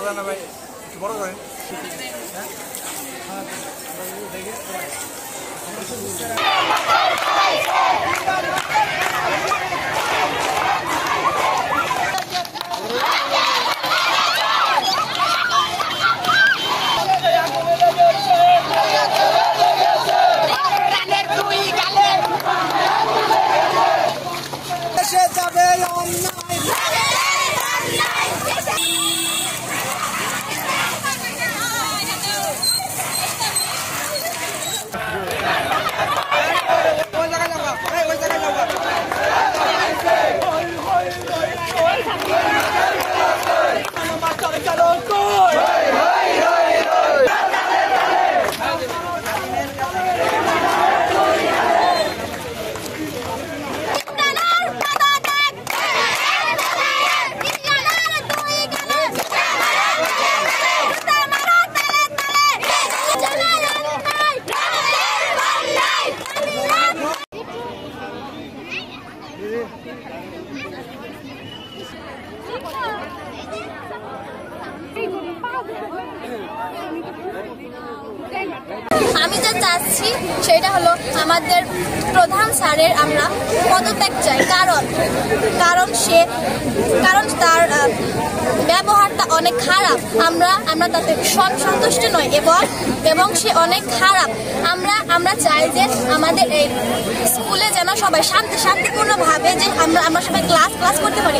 না ভাই, একটু বড় করেন। আমি যা চাচ্ছি সেটা হলো আমাদের প্রধান স্যারের আমরা পদত্যাগ চাই, কারণ তার ব্যবহারটা অনেক খারাপ। আমরা তাতে সন্তুষ্ট নই এবং সে অনেক খারাপ। আমরা চাই যে আমাদের এই স্কুলে যেন সবাই শান্তিপূর্ণভাবে যে আমরা সবাই ক্লাস করতে পারি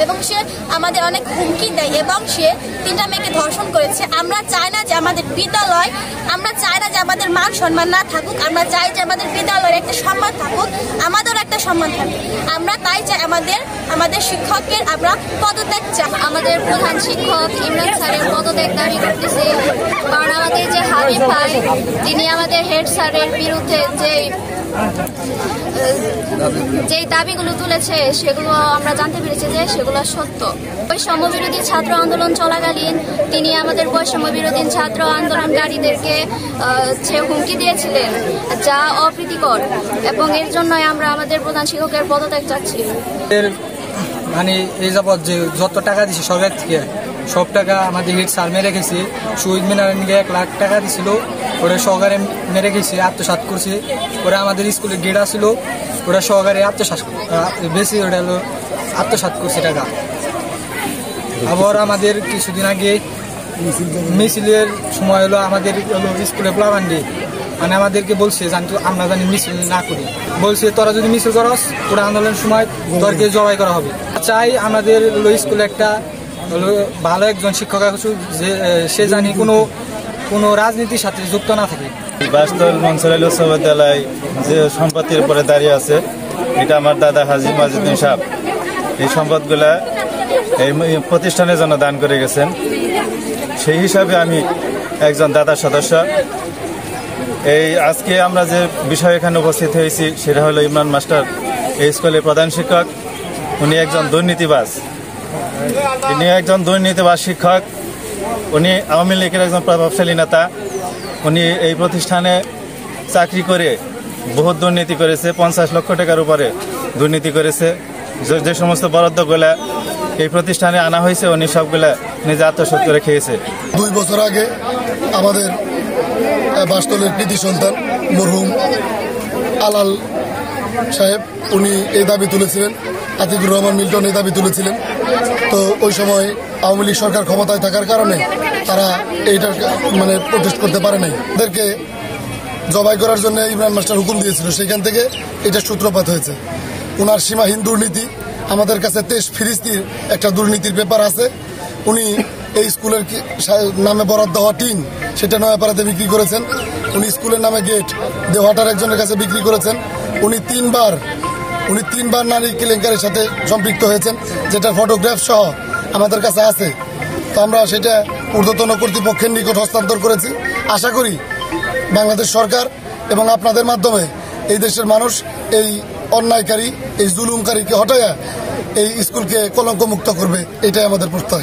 এবং সে আমাদের অনেক হুমকি দেয় এবং সে 3টা মেয়েকে ধর্ষণ করেছে। আমরা চাই না যে আমাদের বিদ্যালয়, আমরা চাই না যে আমাদের মান সম্মান না থাকুক, আমরা চাই যে আমাদের বিদ্যালয়ের একটা সম্মান থাকুক, আমাদেরও একটা সম্মান থাকুক। আমরা তাই চাই আমাদের শিক্ষকের আমরা পদত্যাগ চাই। আমাদের প্রধান শিক্ষক ইমরান স্যারের পদত্যাগ দাবি করতেছি, কারণ আমাদের যে হাবিব ভাই তিনি আমাদের হেড স্যারের বিরুদ্ধে যেই দাবিগুলো তুলেছে সেগুলো আমরা জানতে পেরেছি যে সেগুলো সত্য। বৈষম্য বিরোধী ছাত্র আন্দোলন চলাকালীন তিনি আমাদের বৈষম্য বিরোধী ছাত্র আন্দোলনকারীদেরকে হুমকি দিয়েছিলেন, যা অপ্রীতিকর, এবং এর জন্যই আমরা আমাদের প্রধান শিক্ষকের পদত্যাগ চাচ্ছি। মানে এই যাবৎ যে যত টাকা দিছে সরকার থেকে সব টাকা আমাদের হেড স্যার মেরে গেছে। শহীদ মিনারের নিয়ে 1 লাখ টাকা দিছিল, ওরা সহকারে মেরে গেছে, আত্মসাৎ করছে। ওরা আমাদের স্কুলে গেট আসছিল, ওরা সহকারে বেশি ওটা হলো আত্মসাৎ করছে টাকা। আবার আমাদের কিছুদিন আগে মিছিলের সময় হলো আমাদের স্কুলে প্লাবান্ডি মানে আমাদেরকে বলছে আমরা জানি মিছিল না করি, বলছে তোরা যদি মিছিল করস ওরা আন্দোলনের সময় তোরকে জবাই করা হবে। চাই আমাদের স্কুলে একটা ভালো একজন শিক্ষক যে সে জানি কোনো রাজনীতির সাথে যুক্ত না থাকে। বাস্তল মনসুরাইল উচ্চ বিদ্যালয় যে সম্পত্তির উপরে দাঁড়িয়ে আছে, এটা আমার দাদা হাজী মাজুদ্দিন সাহেব এই সম্পদগুলা এই প্রতিষ্ঠানের জন্য দান করে গেছেন। সেই হিসাবে আমি একজন দাদার সদস্য। এই আজকে আমরা যে বিষয় এখানে উপস্থিত হয়েছি সেটা হলো ইমরান মাস্টার এই স্কুলের প্রধান শিক্ষক। উনি একজন দুর্নীতিবাজ, শিক্ষক। উনি আওয়ামী লীগের একজন প্রভাবশালী নেতা। উনি এই প্রতিষ্ঠানে চাকরি করে বহুত দুর্নীতি করেছে, 50 লক্ষ টাকার উপরে দুর্নীতি করেছে। যে সমস্ত বরাদ্দগুলা এই প্রতিষ্ঠানে আনা হয়েছে উনি সবগুলা নিজে আত্মসাৎ করে খেয়েছে। 2 বছর আগে আমাদের বাসতলের কৃতি সন্তান মরহুম আলাল সাহেব উনি এই দাবি তুলেছিলেন, আতিকুর রহমান মিল্টন এই দাবি তুলেছিলেন। তো ওই সময় আওয়ামী লীগ সরকার ক্ষমতায় থাকার কারণে তারা এইটার প্রোটেস্ট করতে পারে নাই। তাদেরকে জবাই করার জন্য ইমরান মাস্টার হুকুম দিয়েছিল, সেখান থেকে এটা সূত্রপাত হয়েছে। ওনার সীমাহীন দুর্নীতি, আমাদের কাছে 23 ফিরিস্তির একটা দুর্নীতির পেপার আছে। উনি এই স্কুলের নামে বরাদ্দ হওয়া টিন সেটা নয়াপাড়াতে বিক্রি করেছেন। উনি স্কুলের নামে গেট দেওয়াটার একজনের কাছে বিক্রি করেছেন। উনি তিনবার নারী কেলেঙ্কারির সাথে সম্পৃক্ত হয়েছেন, যেটা ফটোগ্রাফ সহ আমাদের কাছে আছে। তো আমরা সেটা ঊর্ধ্বতন কর্তৃপক্ষের নিকট হস্তান্তর করেছি। আশা করি বাংলাদেশ সরকার এবং আপনাদের মাধ্যমে এই দেশের মানুষ এই অন্যায়কারী, এই জুলুমকারীকে হটাইয়া এই স্কুলকে কলঙ্ক মুক্ত করবে, এটাই আমাদের প্রত্যাশা।